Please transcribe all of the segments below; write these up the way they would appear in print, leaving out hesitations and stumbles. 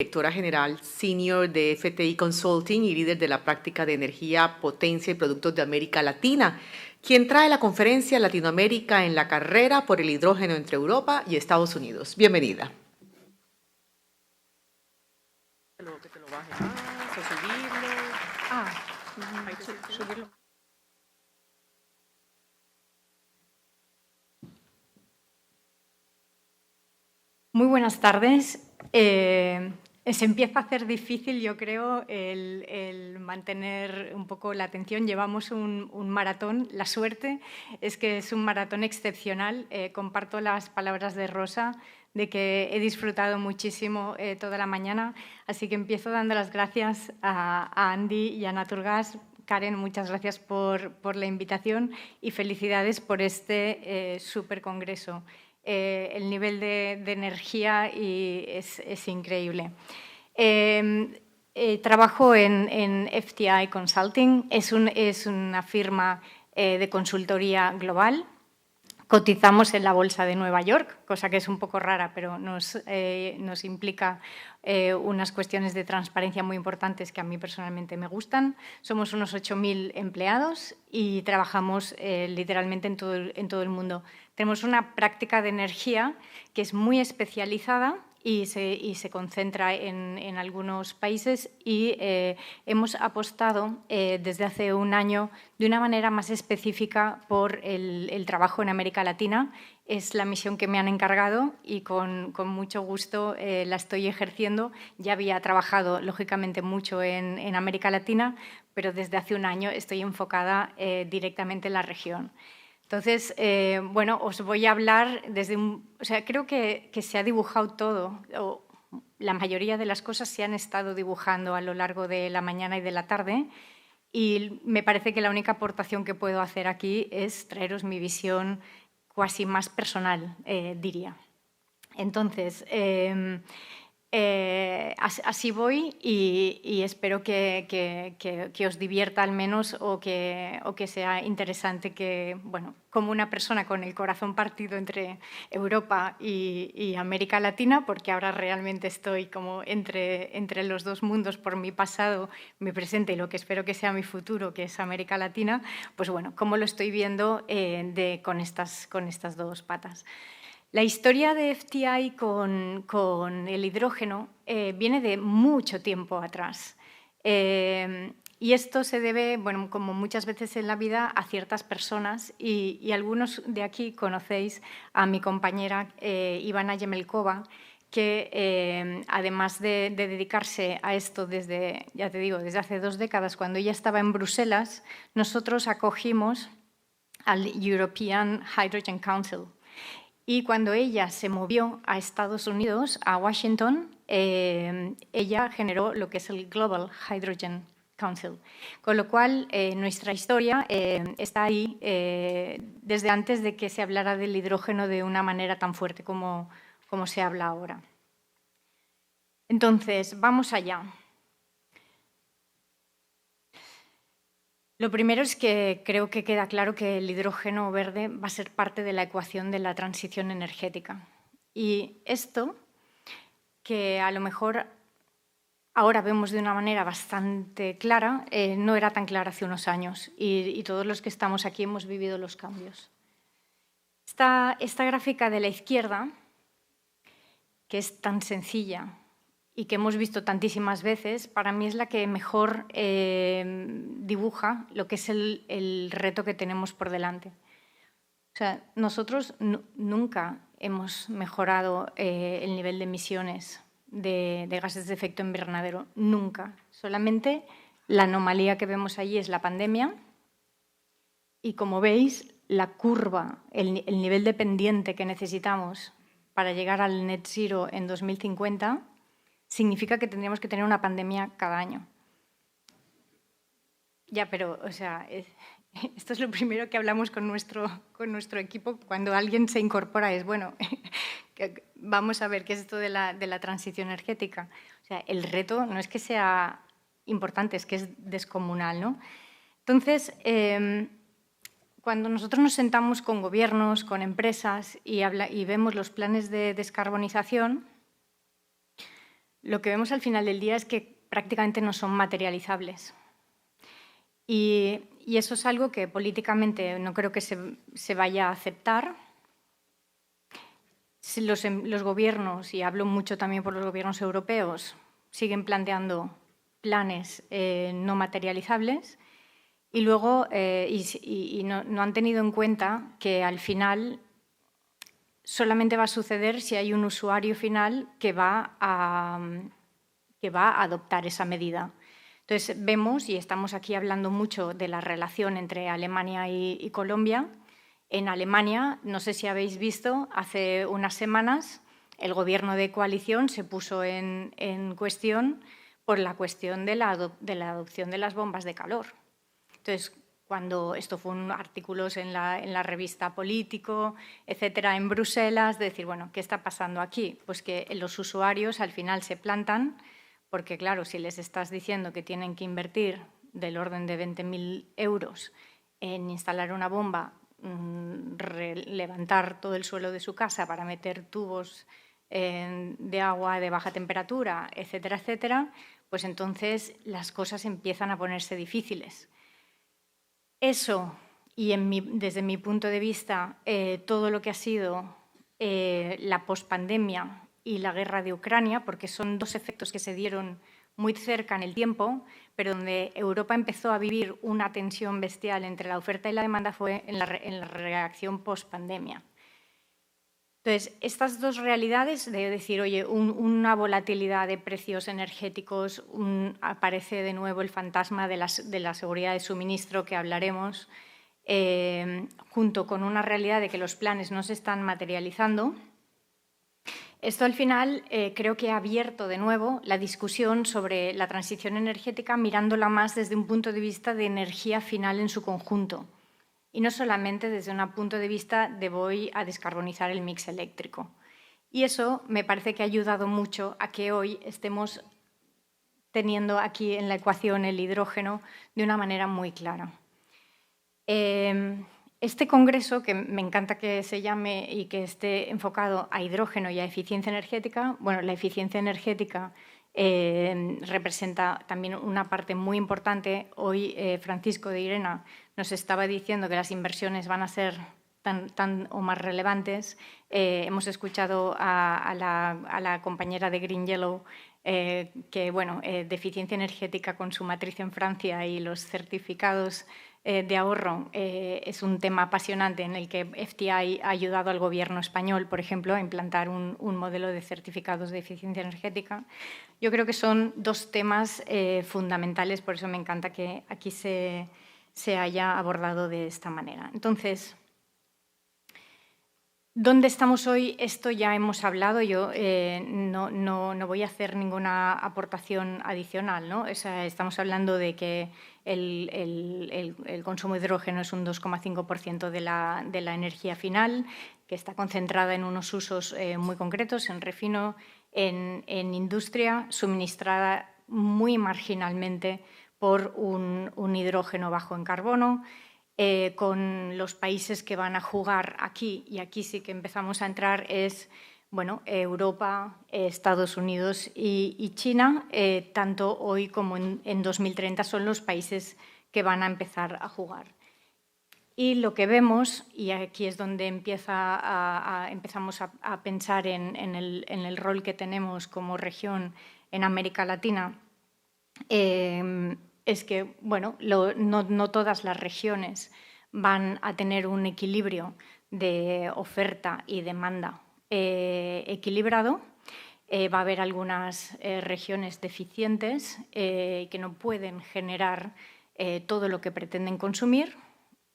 Directora General Senior de FTI Consulting y líder de la práctica de energía, potencia y productos de América Latina, quien trae la conferencia Latinoamérica en la carrera por el hidrógeno entre Europa y Estados Unidos. Bienvenida. Que te lo baje más o subirlo. Subirlo. Muy buenas tardes. Se empieza a hacer difícil, yo creo, el mantener un poco la atención. Llevamos un maratón. La suerte es que es un maratón excepcional. Comparto las palabras de Rosa, de que he disfrutado muchísimo toda la mañana. Así que empiezo dando las gracias a Andy y a Naturgas. Karen, muchas gracias por la invitación y felicidades por este súper congreso. El nivel de energía es increíble. Trabajo en FTI Consulting, es una firma de consultoría global. Cotizamos en la Bolsa de Nueva York, cosa que es un poco rara, pero nos implica unas cuestiones de transparencia muy importantes que a mí personalmente me gustan. Somos unos 8.000 empleados y trabajamos literalmente en todo el mundo. Tenemos una práctica de energía que es muy especializada y se concentra en algunos países y hemos apostado desde hace un año de una manera más específica por el trabajo en América Latina. Es la misión que me han encargado y con mucho gusto la estoy ejerciendo. Ya había trabajado, lógicamente, mucho en América Latina, pero desde hace un año estoy enfocada directamente en la región. Entonces, bueno, os voy a hablar desde creo que se ha dibujado todo, o la mayoría de las cosas se han estado dibujando a lo largo de la mañana y de la tarde, y me parece que la única aportación que puedo hacer aquí es traeros mi visión casi más personal, diría. Entonces, así voy y espero que os divierta al menos o que sea interesante que, bueno, como una persona con el corazón partido entre Europa y América Latina, porque ahora realmente estoy como entre los dos mundos por mi pasado, mi presente y lo que espero que sea mi futuro, que es América Latina, pues bueno, cómo lo estoy viendo con estas dos patas. La historia de FTI con el hidrógeno viene de mucho tiempo atrás. Y esto se debe, bueno, como muchas veces en la vida, a ciertas personas y algunos de aquí conocéis a mi compañera Ivana Yemelkova, que además de dedicarse a esto desde, ya te digo, desde hace 2 décadas, cuando ella estaba en Bruselas, nosotros acogimos al European Hydrogen Council. Y cuando ella se movió a Estados Unidos, a Washington, ella generó lo que es el Global Hydrogen Council. Con lo cual, nuestra historia está ahí desde antes de que se hablara del hidrógeno de una manera tan fuerte como se habla ahora. Entonces, vamos allá. Lo primero es que creo que queda claro que el hidrógeno verde va a ser parte de la ecuación de la transición energética. Y esto, que a lo mejor ahora vemos de una manera bastante clara, no era tan clara hace unos años y todos los que estamos aquí hemos vivido los cambios. Esta gráfica de la izquierda, que es tan sencilla y que hemos visto tantísimas veces, para mí es la que mejor dibuja lo que es el reto que tenemos por delante. O sea, nosotros nunca hemos mejorado el nivel de emisiones de gases de efecto invernadero, nunca. Solamente la anomalía que vemos allí es la pandemia y, como veis, la curva, el nivel de pendiente que necesitamos para llegar al net zero en 2050 significa que tendríamos que tener una pandemia cada año. Ya, pero, o sea, esto es lo primero que hablamos con nuestro equipo cuando alguien se incorpora, es, bueno, vamos a ver qué es esto de la transición energética. O sea, el reto no es que sea importante, es que es descomunal, ¿no? Entonces, cuando nosotros nos sentamos con gobiernos, con empresas y vemos los planes de descarbonización, lo que vemos al final del día es que prácticamente no son materializables. Y eso es algo que políticamente no creo que se vaya a aceptar. Los gobiernos, y hablo mucho también por los gobiernos europeos, siguen planteando planes no materializables y luego no han tenido en cuenta que al final solamente va a suceder si hay un usuario final que va a adoptar esa medida. Entonces, vemos, y estamos aquí hablando mucho de la relación entre Alemania y Colombia. En Alemania, no sé si habéis visto, hace unas semanas el gobierno de coalición se puso en cuestión por la cuestión de la adopción de las bombas de calor. Entonces, cuando esto fue artículos en la revista Político, etcétera, en Bruselas, de decir, bueno, ¿qué está pasando aquí? Pues que los usuarios al final se plantan, porque claro, si les estás diciendo que tienen que invertir del orden de 20.000 euros en instalar una bomba, levantar todo el suelo de su casa para meter tubos de agua de baja temperatura, etcétera, etcétera, pues entonces las cosas empiezan a ponerse difíciles. Eso, y desde mi punto de vista, todo lo que ha sido la pospandemia y la guerra de Ucrania, porque son dos efectos que se dieron muy cerca en el tiempo, pero donde Europa empezó a vivir una tensión bestial entre la oferta y la demanda fue en la reacción pospandemia. Entonces, estas dos realidades de decir, oye, una volatilidad de precios energéticos, aparece de nuevo el fantasma de la seguridad de suministro que hablaremos, junto con una realidad de que los planes no se están materializando. Esto al final creo que ha abierto de nuevo la discusión sobre la transición energética mirándola más desde un punto de vista de energía final en su conjunto y no solamente desde un punto de vista de voy a descarbonizar el mix eléctrico. Y eso me parece que ha ayudado mucho a que hoy estemos teniendo aquí en la ecuación el hidrógeno de una manera muy clara. Este congreso, que me encanta que se llame y que esté enfocado a hidrógeno y a eficiencia energética, bueno, la eficiencia energética representa también una parte muy importante. Hoy Francisco de Irena nos estaba diciendo que las inversiones van a ser tan o más relevantes. Hemos escuchado a la compañera de Green Yellow que, bueno, de eficiencia energética con su matriz en Francia y los certificados de ahorro es un tema apasionante en el que FTI ha ayudado al gobierno español, por ejemplo, a implantar un modelo de certificados de eficiencia energética. Yo creo que son dos temas fundamentales, por eso me encanta que aquí se haya abordado de esta manera. Entonces, ¿dónde estamos hoy? Esto ya hemos hablado. Yo no voy a hacer ninguna aportación adicional, ¿no? O sea, estamos hablando de que el consumo de hidrógeno es un 2,5% de la energía final, que está concentrada en unos usos muy concretos, en refino, en industria, suministrada muy marginalmente por un hidrógeno bajo en carbono. Con los países que van a jugar aquí, y aquí sí que empezamos a entrar, es bueno, Europa, Estados Unidos y China, tanto hoy como en 2030 son los países que van a empezar a jugar. Y lo que vemos, y aquí es donde empezamos a pensar en el rol que tenemos como región en América Latina, es que bueno, no todas las regiones van a tener un equilibrio de oferta y demanda equilibrado. Va a haber algunas regiones deficientes que no pueden generar todo lo que pretenden consumir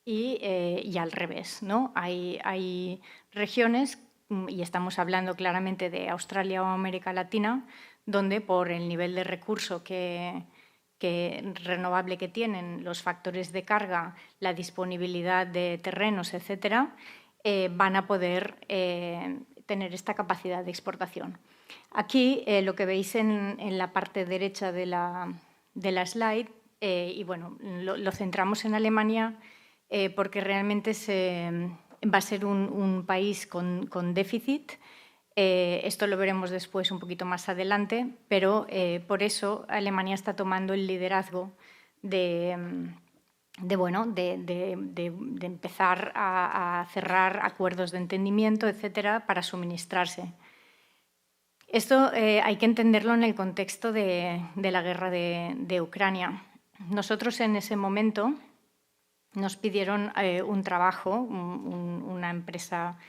y al revés, ¿no? Hay regiones, y estamos hablando claramente de Australia o América Latina, donde por el nivel de recurso renovable que tienen, los factores de carga, la disponibilidad de terrenos, etcétera, van a poder tener esta capacidad de exportación. Aquí lo que veis en la parte derecha de la slide, y bueno, lo centramos en Alemania porque realmente va a ser un país con déficit Esto lo veremos después un poquito más adelante, pero por eso Alemania está tomando el liderazgo de empezar a cerrar acuerdos de entendimiento, etcétera, para suministrarse. Esto hay que entenderlo en el contexto de la guerra de Ucrania. Nosotros en ese momento nos pidieron un trabajo, una empresa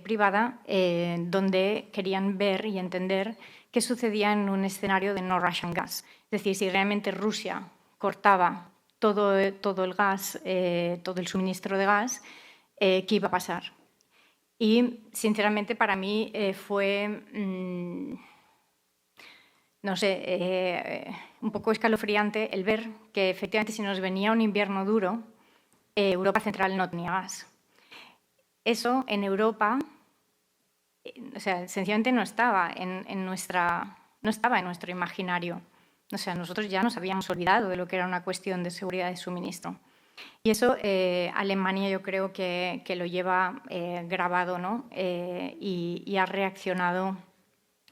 privada, donde querían ver y entender qué sucedía en un escenario de no Russian gas. Es decir, si realmente Rusia cortaba todo el gas, todo el suministro de gas, ¿qué iba a pasar? Y, sinceramente, para mí fue, no sé, un poco escalofriante el ver que, efectivamente, si nos venía un invierno duro, Europa Central no tenía gas. Eso en Europa, o sea, sencillamente no estaba en nuestro imaginario. O sea, nosotros ya nos habíamos olvidado de lo que era una cuestión de seguridad de suministro. Y eso Alemania yo creo que lo lleva grabado, ¿no? Y ha reaccionado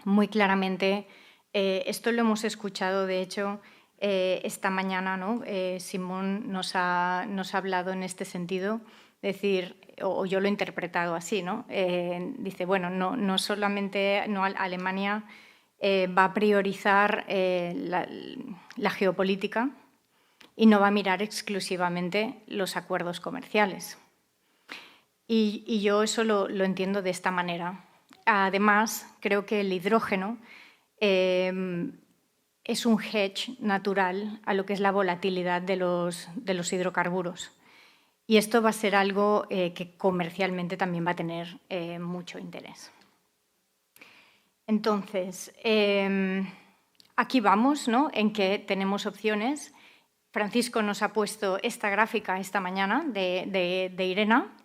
muy claramente. Esto lo hemos escuchado, de hecho, esta mañana, ¿no? Simón nos ha hablado en este sentido, decir, o yo lo he interpretado así, ¿no? Dice, bueno, no solamente Alemania va a priorizar la geopolítica y no va a mirar exclusivamente los acuerdos comerciales. Y yo eso lo entiendo de esta manera. Además, creo que el hidrógeno es un hedge natural a lo que es la volatilidad de los hidrocarburos. Y esto va a ser algo que comercialmente también va a tener mucho interés. Entonces, aquí vamos, ¿no? En que tenemos opciones. Francisco nos ha puesto esta gráfica esta mañana de IRENA,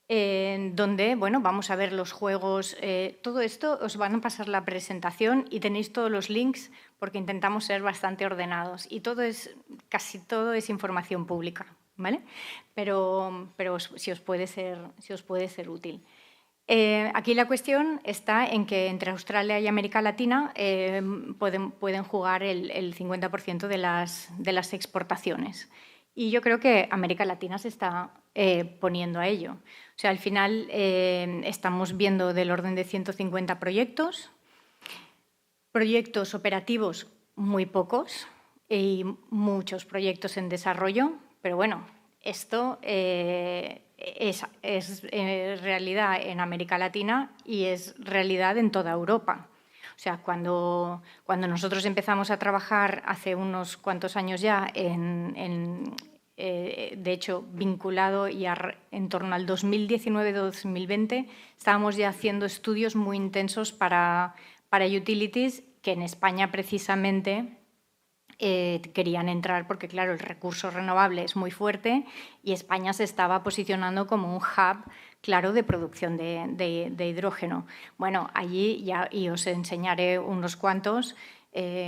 donde, bueno, vamos a ver los juegos. Todo esto os van a pasar la presentación y tenéis todos los links porque intentamos ser bastante ordenados y casi todo es información pública, ¿vale? Pero si os puede ser útil. Aquí la cuestión está en que entre Australia y América Latina pueden jugar el 50% de las exportaciones. Y yo creo que América Latina se está poniendo a ello. O sea, al final estamos viendo del orden de 150 proyectos operativos muy pocos y muchos proyectos en desarrollo, pero bueno, esto es realidad en América Latina y es realidad en toda Europa. O sea, cuando nosotros empezamos a trabajar hace unos cuantos años ya, de hecho, vinculado y en torno al 2019-2020, estábamos ya haciendo estudios muy intensos para utilities que en España precisamente querían entrar porque, claro, el recurso renovable es muy fuerte y España se estaba posicionando como un hub, claro, de producción de hidrógeno. Bueno, allí ya, y os enseñaré unos cuantos,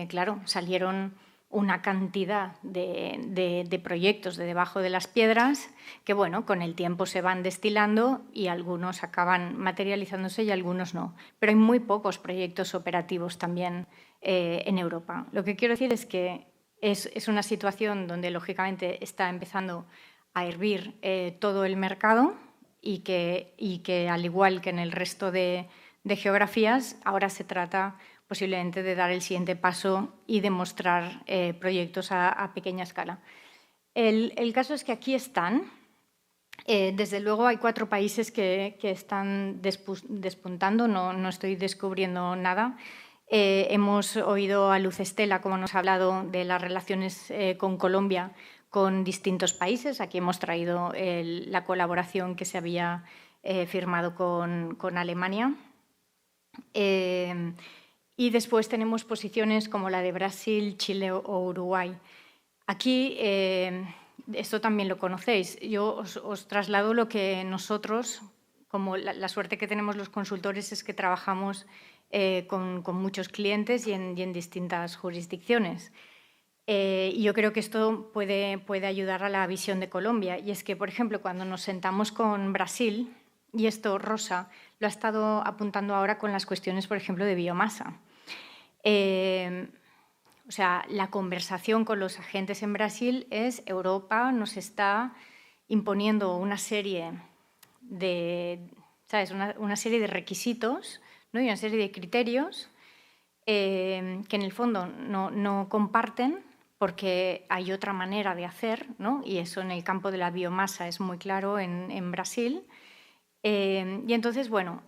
claro, salieron una cantidad de proyectos de debajo de las piedras que, bueno, con el tiempo se van destilando y algunos acaban materializándose y algunos no. Pero hay muy pocos proyectos operativos también en Europa. Lo que quiero decir es que es una situación donde, lógicamente, está empezando a hervir todo el mercado y que, al igual que en el resto de geografías, ahora se trata posiblemente de dar el siguiente paso y demostrar proyectos a pequeña escala. El caso es que aquí están. Desde luego hay 4 países que están despuntando, no estoy descubriendo nada. Hemos oído a Luz Estela, como nos ha hablado de las relaciones con Colombia, con distintos países. Aquí hemos traído la colaboración que se había firmado con Alemania. Y después tenemos posiciones como la de Brasil, Chile o Uruguay. Aquí, esto también lo conocéis. Yo os traslado lo que nosotros, como la suerte que tenemos los consultores es que trabajamos con muchos clientes y en distintas jurisdicciones. Y yo creo que esto puede ayudar a la visión de Colombia. Y es que, por ejemplo, cuando nos sentamos con Brasil, Y esto Rosa lo ha estado apuntando ahora con las cuestiones, por ejemplo, de biomasa. O sea, la conversación con los agentes en Brasil es: Europa nos está imponiendo una serie de, ¿sabes? Una serie de requisitos, ¿no? Y una serie de criterios que en el fondo no comparten, porque hay otra manera de hacer, ¿no? Y eso en el campo de la biomasa es muy claro en Brasil. Y entonces, bueno,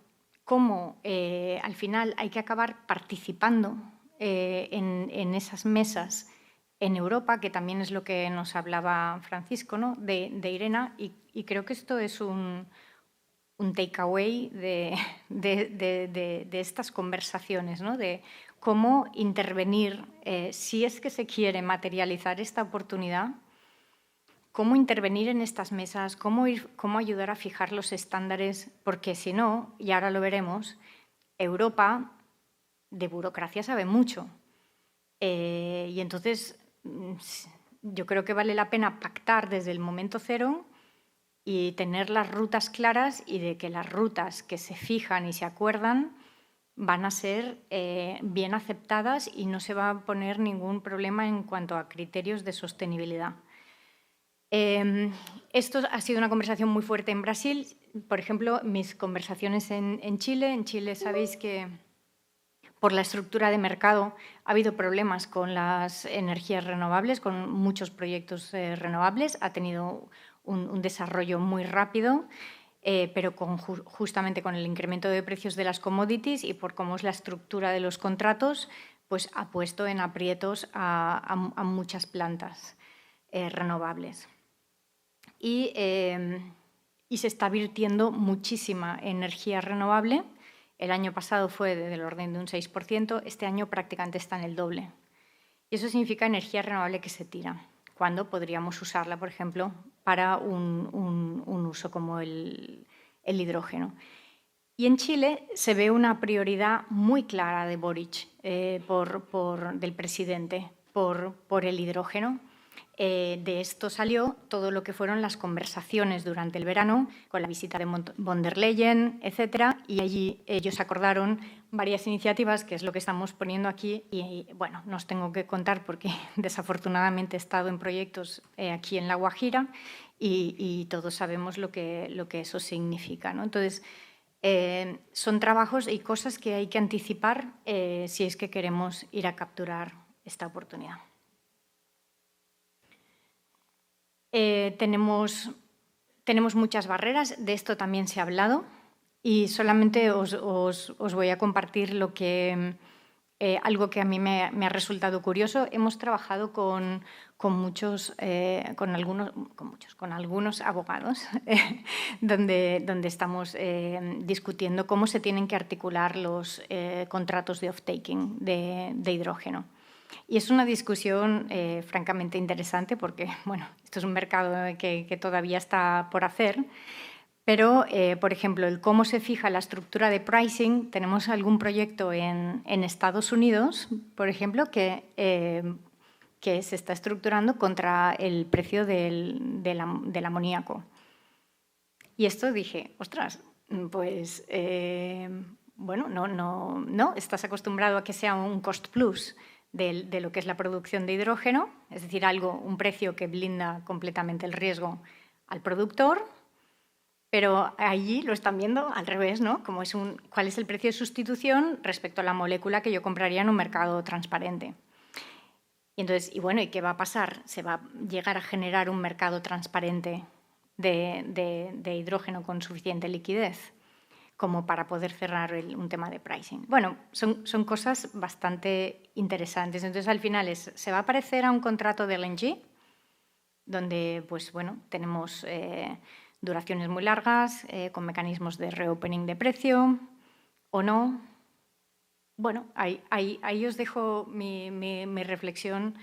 cómo al final hay que acabar participando en esas mesas en Europa, que también es lo que nos hablaba Francisco, ¿no? de Irena, y creo que esto es un takeaway de estas conversaciones, ¿no? De cómo intervenir, si es que se quiere materializar esta oportunidad, cómo intervenir en estas mesas, cómo ayudar a fijar los estándares, porque si no, y ahora lo veremos, Europa de burocracia sabe mucho. Y entonces yo creo que vale la pena pactar desde el momento cero y tener las rutas claras, y de que las rutas que se fijan y se acuerdan van a ser bien aceptadas y no se va a poner ningún problema en cuanto a criterios de sostenibilidad. Esto ha sido una conversación muy fuerte en Brasil. Por ejemplo, mis conversaciones en Chile. En Chile sabéis que por la estructura de mercado ha habido problemas con las energías renovables, con muchos proyectos renovables. Ha tenido un desarrollo muy rápido, pero justamente con el incremento de precios de las commodities y por cómo es la estructura de los contratos, pues ha puesto en aprietos a muchas plantas renovables. Y se está virtiendo muchísima energía renovable. El año pasado fue del orden de un 6%, este año prácticamente está en el doble. Y eso significa energía renovable que se tira, cuando podríamos usarla, por ejemplo, para un uso como el hidrógeno. Y en Chile se ve una prioridad muy clara de Boric, del presidente, por el hidrógeno. De esto salió todo lo que fueron las conversaciones durante el verano, con la visita de von der Leyen, etcétera, y allí ellos acordaron varias iniciativas, que es lo que estamos poniendo aquí, y bueno, no os tengo que contar porque desafortunadamente he estado en proyectos aquí en La Guajira y todos sabemos lo que eso significa, ¿no? Entonces, son trabajos y cosas que hay que anticipar si es que queremos ir a capturar esta oportunidad. Tenemos muchas barreras, de esto también se ha hablado, y solamente os voy a compartir algo que a mí me ha resultado curioso. Hemos trabajado con algunos abogados donde estamos discutiendo cómo se tienen que articular los contratos de off-taking de hidrógeno. Y es una discusión francamente interesante porque, bueno, esto es un mercado que todavía está por hacer, pero, por ejemplo, el cómo se fija la estructura de pricing. Tenemos algún proyecto en Estados Unidos, por ejemplo, que se está estructurando contra el precio del amoníaco. Y esto dije, ostras, pues, bueno, no, estás acostumbrado a que sea un cost plus de lo que es la producción de hidrógeno, es decir, un precio que blinda completamente el riesgo al productor, pero allí lo están viendo al revés, ¿no? Como ¿cuál es el precio de sustitución respecto a la molécula que yo compraría en un mercado transparente? Y entonces, ¿y qué va a pasar? ¿Se va a llegar a generar un mercado transparente de hidrógeno con suficiente liquidez como para poder cerrar un tema de pricing? Bueno, son cosas bastante interesantes. Entonces, al final se va a parecer a un contrato de LNG, donde, pues bueno, tenemos duraciones muy largas, con mecanismos de reopening de precio, o no. Bueno, ahí os dejo mi reflexión,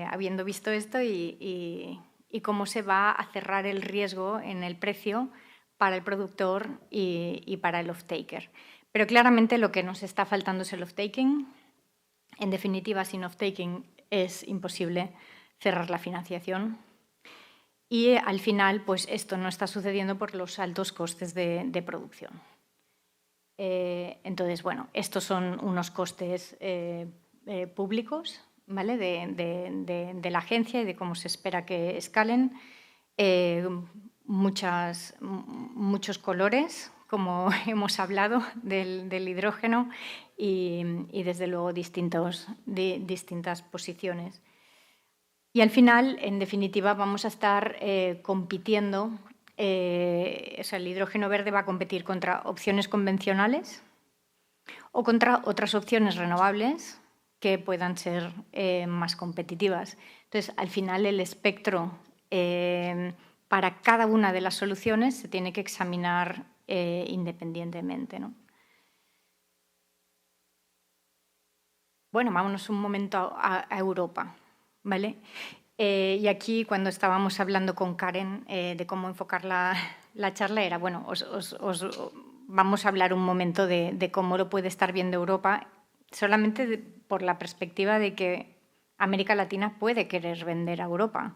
habiendo visto esto y cómo se va a cerrar el riesgo en el precio para el productor y para el off-taker. Pero claramente lo que nos está faltando es el off-taking. En definitiva, sin off-taking es imposible cerrar la financiación. y al final pues esto no está sucediendo por los altos costes de producción. Entonces, bueno, estos son unos costes públicos, ¿vale? de la agencia y de cómo se espera que escalen. Muchos colores, como hemos hablado, del hidrógeno y desde luego distintas posiciones. Y al final, en definitiva, vamos a estar compitiendo. O sea, el hidrógeno verde va a competir contra opciones convencionales o contra otras opciones renovables que puedan ser más competitivas. Entonces, al final, el espectro para cada una de las soluciones se tiene que examinar independientemente, ¿no? Bueno, vámonos un momento a Europa, ¿vale? Y aquí, cuando estábamos hablando con Karen de cómo enfocar la charla, era, bueno, vamos a hablar un momento de cómo lo puede estar viendo Europa, solamente por la perspectiva de que América Latina puede querer vender a Europa,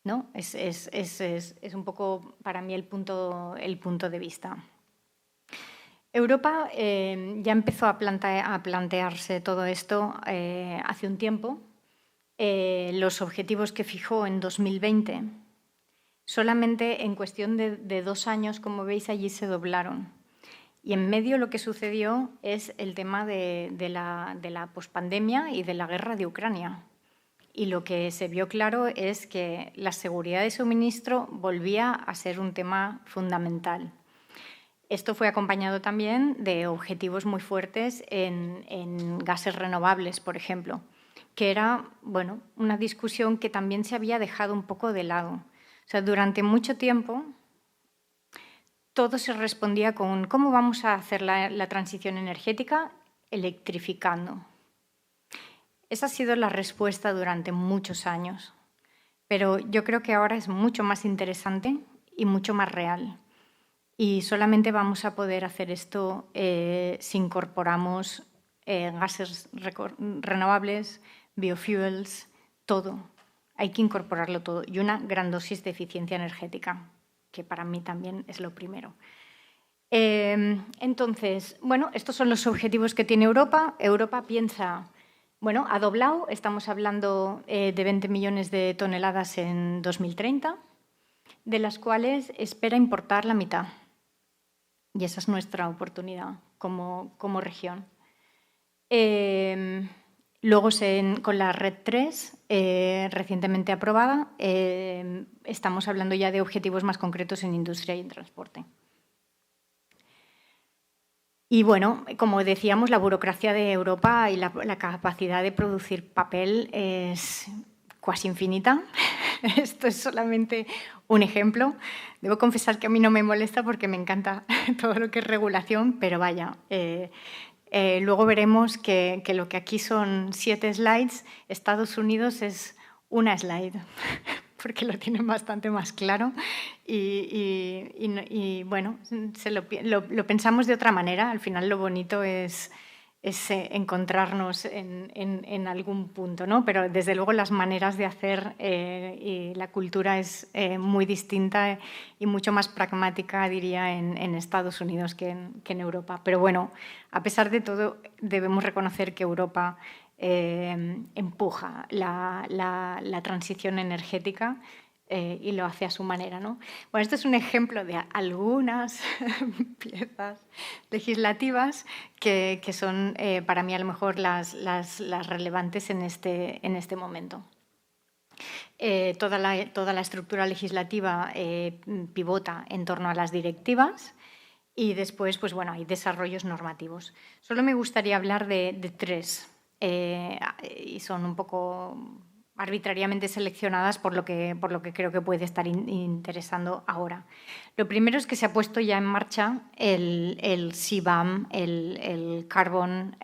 ¿no? Es un poco, para mí, el punto de vista. Europa ya empezó a plantearse todo esto hace un tiempo. Los objetivos que fijó en 2020, solamente en cuestión de 2 años, como veis allí, se doblaron. Y en medio lo que sucedió es el tema de la pospandemia y de la guerra de Ucrania. Y lo que se vio claro es que la seguridad de suministro volvía a ser un tema fundamental. Esto fue acompañado también de objetivos muy fuertes en gases renovables, por ejemplo, que era, bueno, una discusión que también se había dejado un poco de lado. O sea, durante mucho tiempo todo se respondía con ¿cómo vamos a hacer la transición energética? Electrificando. Esa ha sido la respuesta durante muchos años, pero yo creo que ahora es mucho más interesante y mucho más real. Y solamente vamos a poder hacer esto si incorporamos gases renovables, biofuels, todo. Hay que incorporarlo todo. Y una gran dosis de eficiencia energética, que para mí también es lo primero. Entonces, bueno, estos son los objetivos que tiene Europa. Europa piensa, bueno, ha doblado. Estamos hablando de 20 millones de toneladas en 2030, de las cuales espera importar la mitad. Y esa es nuestra oportunidad como región. Luego, con la Red 3, recientemente aprobada, estamos hablando ya de objetivos más concretos en industria y en transporte. Y bueno, como decíamos, la burocracia de Europa y la capacidad de producir papel es casi infinita. Esto es solamente un ejemplo. Debo confesar que a mí no me molesta porque me encanta todo lo que es regulación, pero vaya, luego veremos que lo que aquí son 7 slides, Estados Unidos es una slide, porque lo tienen bastante más claro y bueno, lo pensamos de otra manera. Al final lo bonito es encontrarnos en algún punto, ¿no? Pero desde luego las maneras de hacer y la cultura es muy distinta y mucho más pragmática, diría, en Estados Unidos que en Europa. Pero bueno, a pesar de todo, debemos reconocer que Europa empuja la transición energética y lo hace a su manera, ¿no? Bueno, esto es un ejemplo de algunas piezas legislativas que son para mí a lo mejor las relevantes en este momento. Toda la estructura legislativa pivota en torno a las directivas y después, pues bueno, hay desarrollos normativos. Solo me gustaría hablar de 3 y son un poco arbitrariamente seleccionadas por lo que creo que puede estar interesando ahora. Lo primero es que se ha puesto ya en marcha el CBAM, el Carbon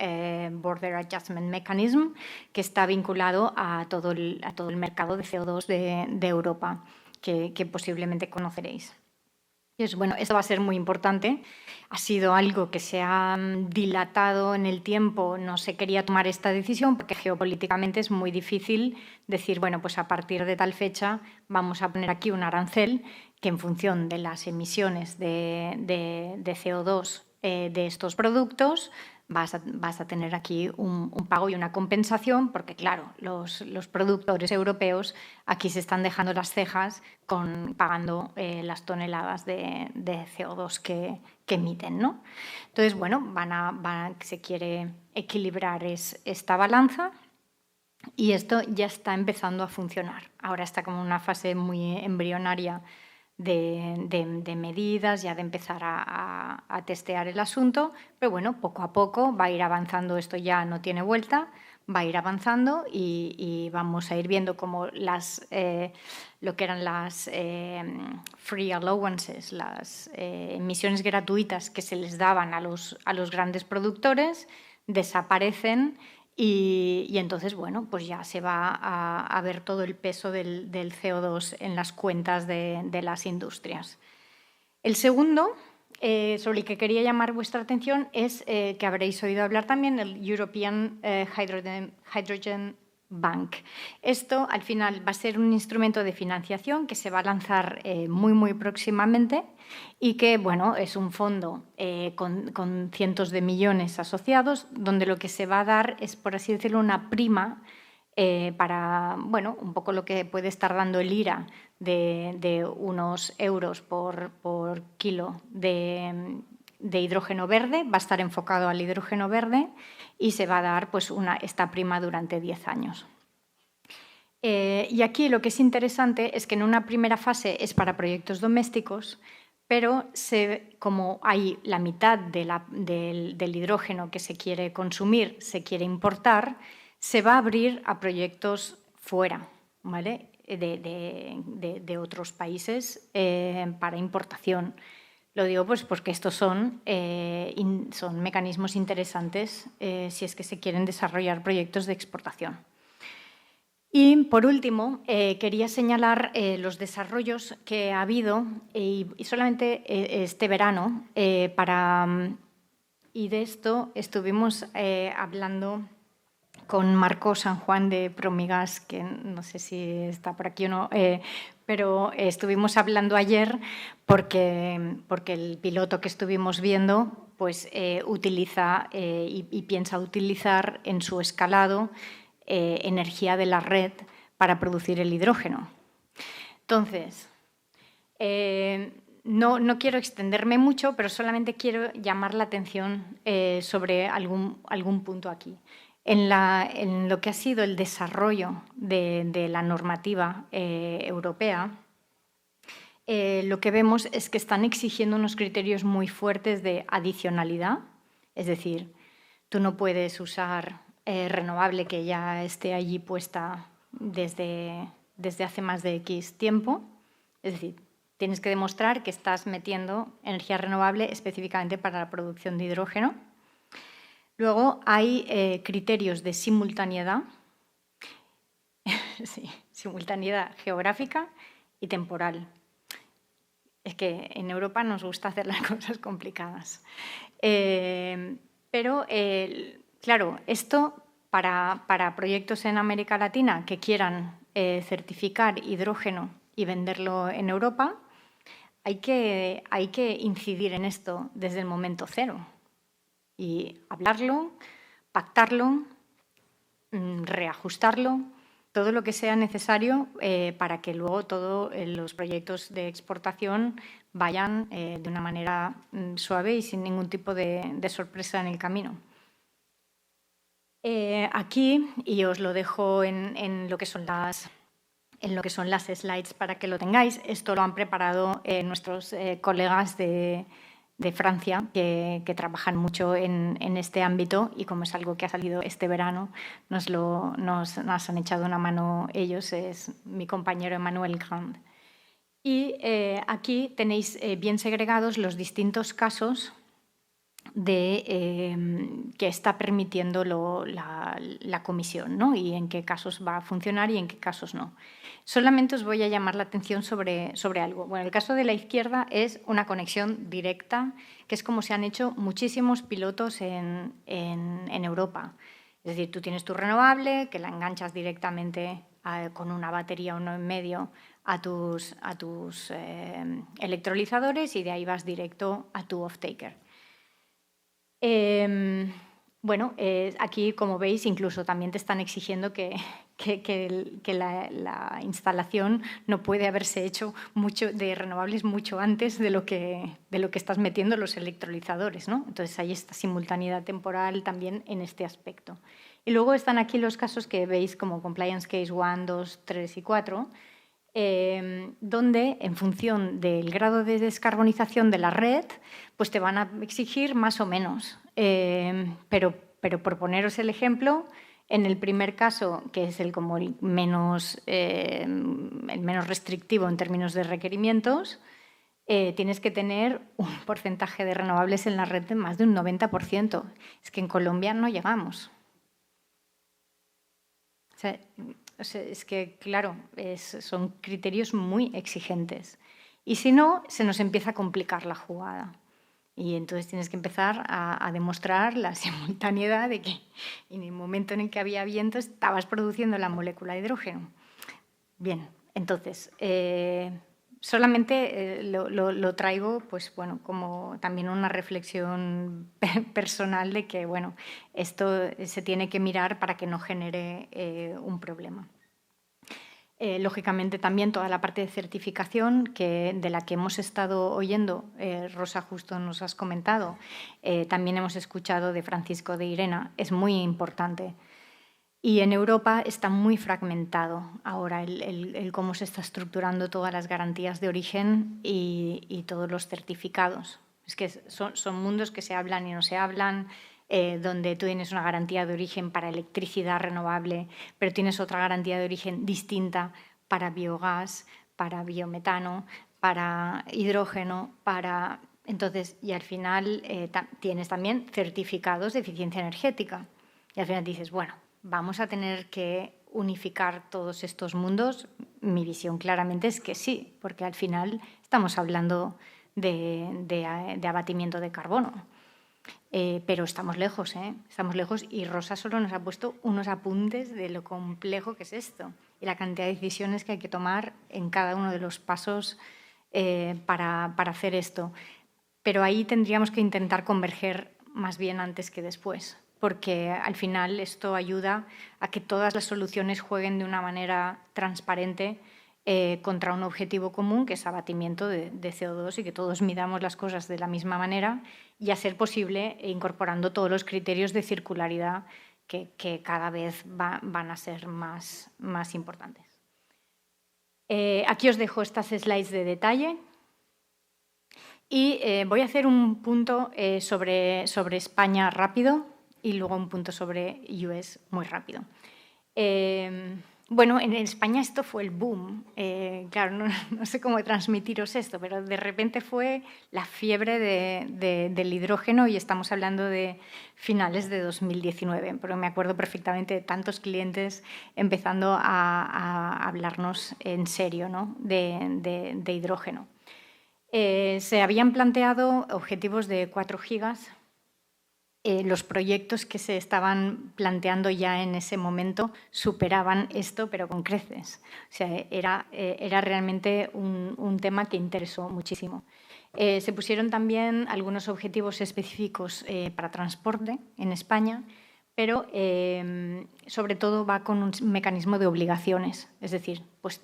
Border Adjustment Mechanism, que está vinculado a todo el mercado de CO2 de Europa, que posiblemente conoceréis. Bueno, esto va a ser muy importante. Ha sido algo que se ha dilatado en el tiempo. No se quería tomar esta decisión porque geopolíticamente es muy difícil decir, bueno, pues a partir de tal fecha vamos a poner aquí un arancel que en función de las emisiones de CO2 de estos productos vas a tener aquí un pago y una compensación porque, claro, los productores europeos aquí se están dejando las cejas pagando las toneladas de CO2 que emiten, ¿no? Entonces, bueno, se quiere equilibrar esta balanza y esto ya está empezando a funcionar. Ahora está como en una fase muy embrionaria de medidas, ya de empezar a testear el asunto, pero bueno, poco a poco va a ir avanzando, esto ya no tiene vuelta, va a ir avanzando y vamos a ir viendo cómo lo que eran las free allowances, las emisiones gratuitas que se les daban a los grandes productores, desaparecen. Y entonces, bueno, pues ya se va a ver todo el peso del CO2 en las cuentas de las industrias. El segundo, sobre el que quería llamar vuestra atención, es que habréis oído hablar también el European Hydrogen Bank. Esto, al final, va a ser un instrumento de financiación que se va a lanzar muy próximamente y que, bueno, es un fondo con cientos de millones asociados, donde lo que se va a dar es, por así decirlo, una prima para, bueno, un poco lo que puede estar dando el IRA de unos euros por kilo de hidrógeno verde, va a estar enfocado al hidrógeno verde y se va a dar pues, esta prima durante 10 años. Y aquí lo que es interesante es que en una primera fase es para proyectos domésticos, pero como hay la mitad del hidrógeno que se quiere consumir, se quiere importar, se va a abrir a proyectos fuera, ¿vale? de otros países para importación. Lo digo pues porque estos son mecanismos interesantes si es que se quieren desarrollar proyectos de exportación. Y, por último, quería señalar los desarrollos que ha habido y solamente este verano y de esto estuvimos hablando con Marco San Juan de Promigas, que no sé si está por aquí o no, pero estuvimos hablando ayer porque el piloto que estuvimos viendo pues, utiliza y piensa utilizar en su escalado energía de la red para producir el hidrógeno. Entonces, no quiero extenderme mucho, pero solamente quiero llamar la atención sobre algún punto aquí. En lo que ha sido el desarrollo de la normativa europea, lo que vemos es que están exigiendo unos criterios muy fuertes de adicionalidad, es decir, tú no puedes usar renovable que ya esté allí puesta desde hace más de X tiempo, es decir, tienes que demostrar que estás metiendo energía renovable específicamente para la producción de hidrógeno. Luego hay criterios de simultaneidad, sí, simultaneidad geográfica y temporal. Es que en Europa nos gusta hacer las cosas complicadas. Pero, claro, esto para proyectos en América Latina que quieran certificar hidrógeno y venderlo en Europa, hay que incidir en esto desde el momento cero. Y hablarlo, pactarlo, reajustarlo, todo lo que sea necesario para que luego todos los proyectos de exportación vayan de una manera suave y sin ningún tipo de sorpresa en el camino. Aquí, y os lo dejo en lo que son las slides para que lo tengáis, esto lo han preparado nuestros colegas de Francia, que trabajan mucho en este ámbito y como es algo que ha salido este verano, nos han echado una mano ellos, es mi compañero Emmanuel Grand. Y aquí tenéis bien segregados los distintos casos que está permitiendo la comisión, ¿no? Y en qué casos va a funcionar y en qué casos no. Solamente os voy a llamar la atención sobre algo. Bueno, el caso de la izquierda es una conexión directa, que es como se han hecho muchísimos pilotos en Europa. Es decir, tú tienes tu renovable, que la enganchas directamente con una batería o no en medio a tus electrolizadores y de ahí vas directo a tu off-taker. Bueno, aquí, como veis, incluso también te están exigiendo que la instalación no puede haberse hecho mucho de renovables mucho antes de lo que estás metiendo los electrolizadores, ¿no? Entonces, hay esta simultaneidad temporal también en este aspecto. Y luego están aquí los casos que veis como Compliance Case 1, 2, 3 y 4, donde, en función del grado de descarbonización de la red, pues te van a exigir más o menos. Pero por poneros el ejemplo, en el primer caso, que es el menos restrictivo en términos de requerimientos, tienes que tener un porcentaje de renovables en la red de más de un 90%. Es que en Colombia no llegamos. O sea, es que, claro, son criterios muy exigentes. Y si no, se nos empieza a complicar la jugada. Y entonces tienes que empezar a demostrar la simultaneidad de que en el momento en el que había viento estabas produciendo la molécula de hidrógeno. Bien, entonces, solamente lo traigo, pues, bueno, como también una reflexión personal de que, bueno, esto se tiene que mirar para que no genere un problema. Lógicamente, también toda la parte de certificación de la que hemos estado oyendo, Rosa, justo nos has comentado, también hemos escuchado de Francisco de Irena, es muy importante. Y en Europa está muy fragmentado ahora el cómo se está estructurando todas las garantías de origen y todos los certificados. Es que son mundos que se hablan y no se hablan, donde tú tienes una garantía de origen para electricidad renovable, pero tienes otra garantía de origen distinta para biogás, para biometano, para hidrógeno, para... Entonces, y al final tienes también certificados de eficiencia energética. Y al final dices, bueno, ¿vamos a tener que unificar todos estos mundos? Mi visión claramente es que sí, porque al final estamos hablando de abatimiento de carbono. Pero estamos lejos, estamos lejos, y Rosa solo nos ha puesto unos apuntes de lo complejo que es esto y la cantidad de decisiones que hay que tomar en cada uno de los pasos para hacer esto. Pero ahí tendríamos que intentar converger más bien antes que después, porque al final esto ayuda a que todas las soluciones jueguen de una manera transparente contra un objetivo común, que es abatimiento de CO2, y que todos midamos las cosas de la misma manera y, a ser posible, incorporando todos los criterios de circularidad que cada vez van a ser más importantes. Aquí os dejo estas slides de detalle. Y voy a hacer un punto sobre España rápido y luego un punto sobre US muy rápido. Bueno, en España esto fue el boom. Claro, no sé cómo transmitiros esto, pero de repente fue la fiebre del hidrógeno, y estamos hablando de finales de 2019. Pero me acuerdo perfectamente de tantos clientes empezando a hablarnos en serio, ¿no?, de hidrógeno. Se habían planteado objetivos de 4 gigas. Los proyectos que se estaban planteando ya en ese momento superaban esto, pero con creces. O sea, era realmente un tema que interesó muchísimo. Se pusieron también algunos objetivos específicos para transporte en España, pero sobre todo va con un mecanismo de obligaciones. Es decir, pues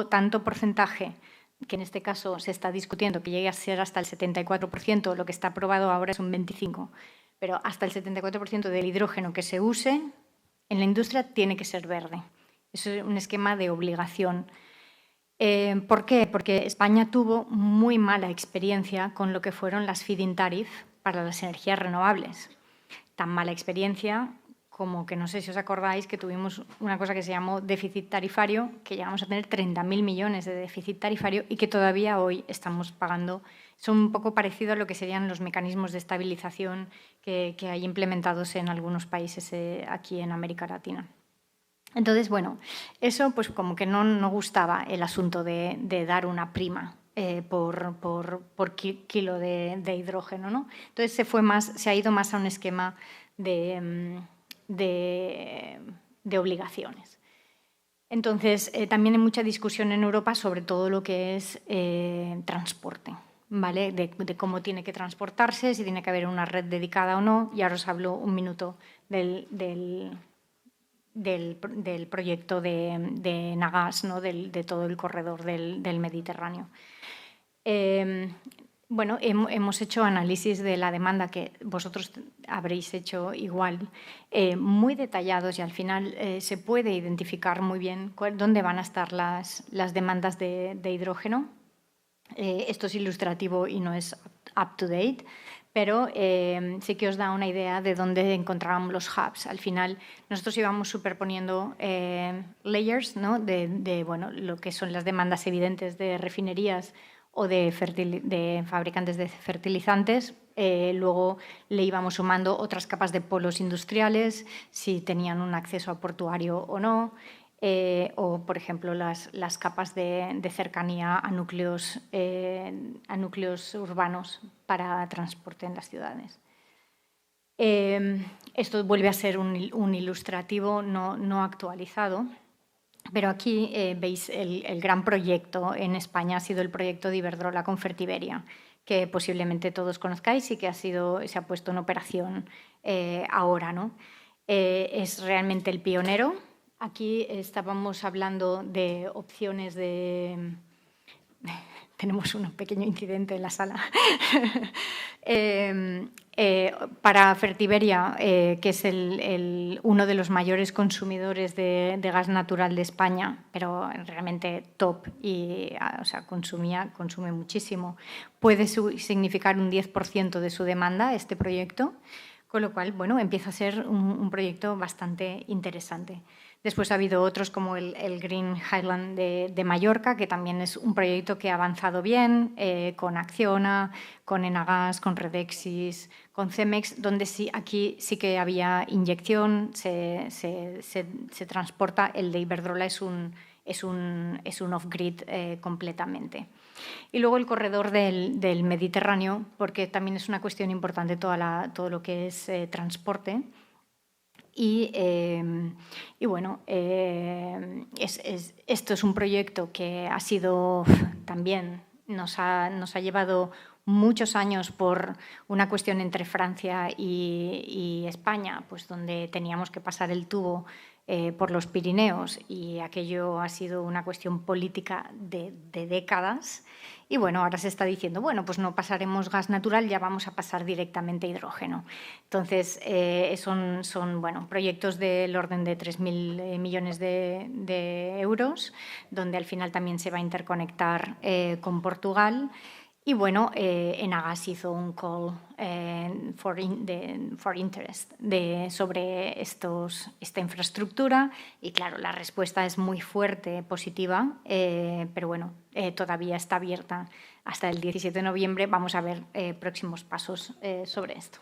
tanto porcentaje, que en este caso se está discutiendo que llegue a ser hasta el 74%, lo que está aprobado ahora es un 25%, pero hasta el 74% del hidrógeno que se use en la industria tiene que ser verde. Eso es un esquema de obligación. ¿Por qué? Porque España tuvo muy mala experiencia con lo que fueron las feed-in tariff para las energías renovables. Tan mala experiencia como que no sé si os acordáis que tuvimos una cosa que se llamó déficit tarifario, que llegamos a tener 30.000 millones de déficit tarifario y que todavía hoy estamos pagando. Son un poco parecido a lo que serían los mecanismos de estabilización que hay implementados en algunos países aquí en América Latina. Entonces, bueno, eso pues como que no gustaba el asunto de dar una prima por kilo de hidrógeno, ¿no? Entonces se ha ido más a un esquema de obligaciones. Entonces, también hay mucha discusión en Europa sobre todo lo que es transporte, ¿vale? De cómo tiene que transportarse, si tiene que haber una red dedicada o no. Y ahora os hablo un minuto del proyecto de Nagas, ¿no? de todo el corredor del Mediterráneo. Bueno, hemos hecho análisis de la demanda que vosotros habréis hecho igual, muy detallados, y al final se puede identificar muy bien dónde van a estar las demandas de hidrógeno. Esto es ilustrativo y no es up-to-date, pero sí que os da una idea de dónde encontrábamos los hubs. Al final, nosotros íbamos superponiendo layers, ¿no? de bueno, lo que son las demandas evidentes de refinerías o de fabricantes de fertilizantes. Luego le íbamos sumando otras capas de polos industriales, si tenían un acceso a portuario o no, o, por ejemplo, las capas de cercanía a núcleos urbanos para transporte en las ciudades. Esto vuelve a ser un ilustrativo no actualizado. Pero aquí veis el gran proyecto en España ha sido el proyecto de Iberdrola con Fertiberia, que posiblemente todos conozcáis y que se ha puesto en operación ahora, ¿no? Es realmente el pionero. Aquí estábamos hablando de opciones de... Tenemos un pequeño incidente en la sala. Para Fertiberia, que es uno de los mayores consumidores de gas natural de España, pero realmente top y o sea, consume muchísimo, puede significar un 10% de su demanda este proyecto, con lo cual, bueno, empieza a ser un proyecto bastante interesante. Después ha habido otros como el Green Highland de Mallorca, que también es un proyecto que ha avanzado bien, con Acciona, con Enagas, con Redexis, con Cemex, donde aquí sí que había inyección, se transporta. El de Iberdrola es un off-grid completamente. Y luego el corredor del Mediterráneo, porque también es una cuestión importante todo lo que es transporte. Y bueno, esto es un proyecto que ha sido también, nos ha llevado muchos años por una cuestión entre Francia y España, pues donde teníamos que pasar el tubo por los Pirineos, y aquello ha sido una cuestión política de décadas. Y bueno, ahora se está diciendo, bueno, pues no pasaremos gas natural, ya vamos a pasar directamente hidrógeno. Entonces, son bueno, proyectos del orden de 3.000 millones de euros, donde al final también se va a interconectar con Portugal. Y bueno, Enagas hizo un call for interest sobre esta infraestructura, y claro, la respuesta es muy fuerte, positiva, pero bueno, todavía está abierta hasta el 17 de noviembre. Vamos a ver próximos pasos sobre esto.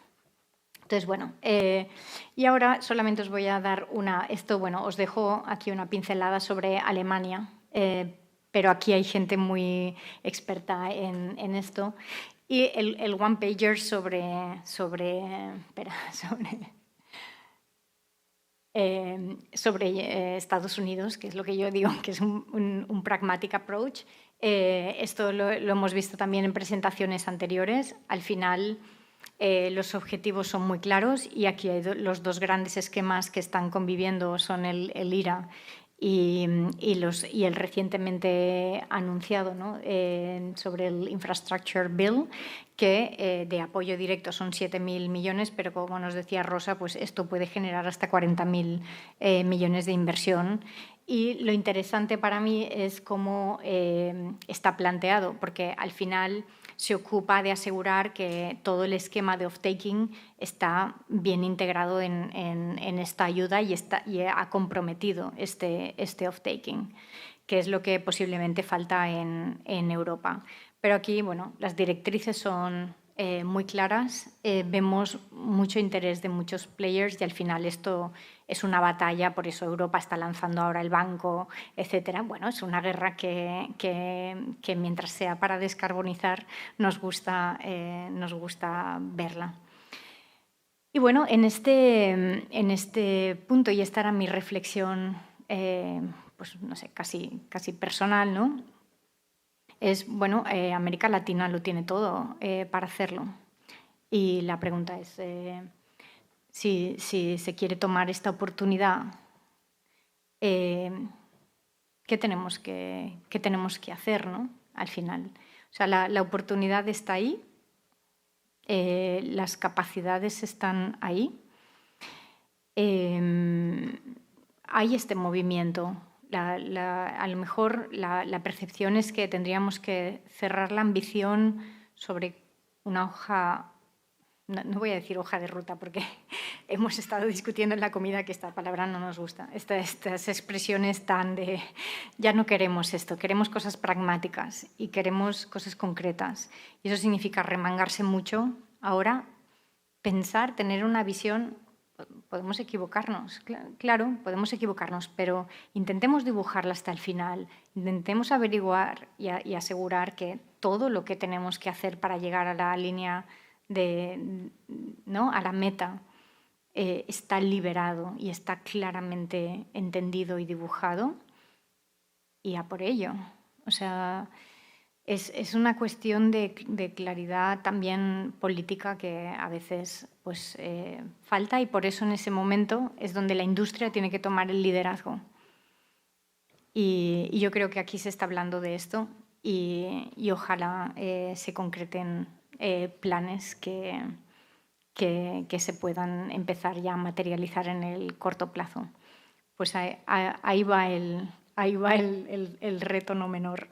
Entonces, bueno, y ahora solamente os voy a dar bueno, os dejo aquí una pincelada sobre Alemania, pero aquí hay gente muy experta en esto. Y el one-pager sobre Estados Unidos, que es lo que yo digo, que es un pragmatic approach. Esto lo hemos visto también en presentaciones anteriores. Al final, los objetivos son muy claros, y aquí hay los dos grandes esquemas que están conviviendo son el IRA y el recientemente anunciado, ¿no? Sobre el Infrastructure Bill, que de apoyo directo son 7.000 millones, pero como nos decía Rosa, pues esto puede generar hasta 40.000 millones de inversión. Y lo interesante para mí es cómo está planteado, porque al final se ocupa de asegurar que todo el esquema de off-taking está bien integrado en esta ayuda y ha comprometido este off-taking, que es lo que posiblemente falta en Europa. Pero aquí, bueno, las directrices son muy claras, vemos mucho interés de muchos players y al final esto es una batalla, por eso Europa está lanzando ahora el banco, etcétera. Bueno, es una guerra que mientras sea para descarbonizar nos gusta verla. Y bueno, en este punto, y esta era mi reflexión, pues no sé, casi personal, ¿no? Es, bueno, América Latina lo tiene todo para hacerlo. Y la pregunta es si se quiere tomar esta oportunidad, ¿qué tenemos que hacer, ¿no? Al final. O sea, la oportunidad está ahí, las capacidades están ahí. Hay este movimiento. A lo mejor la percepción es que tendríamos que cerrar la ambición sobre una hoja, no voy a decir hoja de ruta porque hemos estado discutiendo en la comida que esta palabra no nos gusta, estas expresiones tan de ya no queremos esto, queremos cosas pragmáticas y queremos cosas concretas. Y eso significa remangarse mucho ahora, pensar, tener una visión. Podemos equivocarnos, claro, podemos equivocarnos, pero intentemos dibujarla hasta el final, intentemos averiguar y asegurar que todo lo que tenemos que hacer para llegar a la línea ¿no? a la meta está liberado y está claramente entendido y dibujado, y a por ello. O sea, es una cuestión de claridad también política que a veces pues, falta, y por eso en ese momento es donde la industria tiene que tomar el liderazgo. Y yo creo que aquí se está hablando de esto y ojalá se concreten planes que se puedan empezar ya a materializar en el corto plazo. Pues ahí va el reto no menor.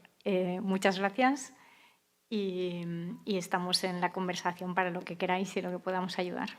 Muchas gracias y estamos en la conversación para lo que queráis y lo que podamos ayudar.